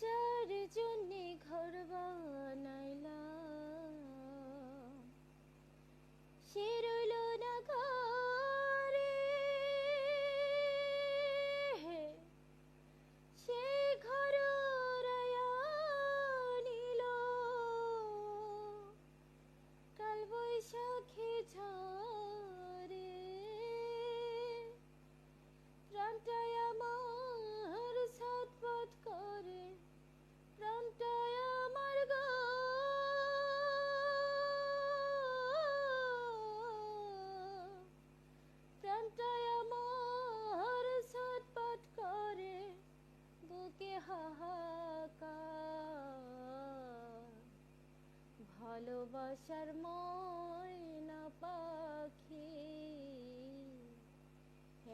যার জন্যে ঘর বানাইলাম সে রইল না ঘরে, সে ঘর উড়াইয়া নিল কাল বৈশাখী ঝড়ে। প্রাণটায় আমার ছটফট করে, প্রাণটায় আমার গো, প্রাণটায় আমার ছটফট করে, বুকে হাহাকার। ভালোবাসার ময়না পাখি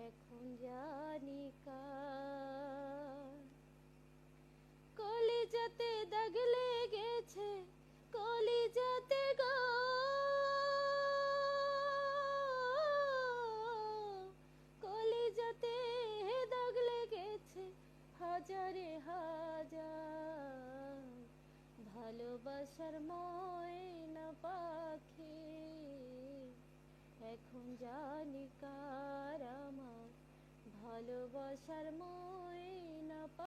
এখন জানি কার। কলিজাতে দাগ লেগেছে, কলিজাতে গো, কলিজাতে দাগ লেগেছে হাজারে হাজার। ভালোবাসার ময়না পাখি এখন জানি কার আমার, ভালোবাসার ময়না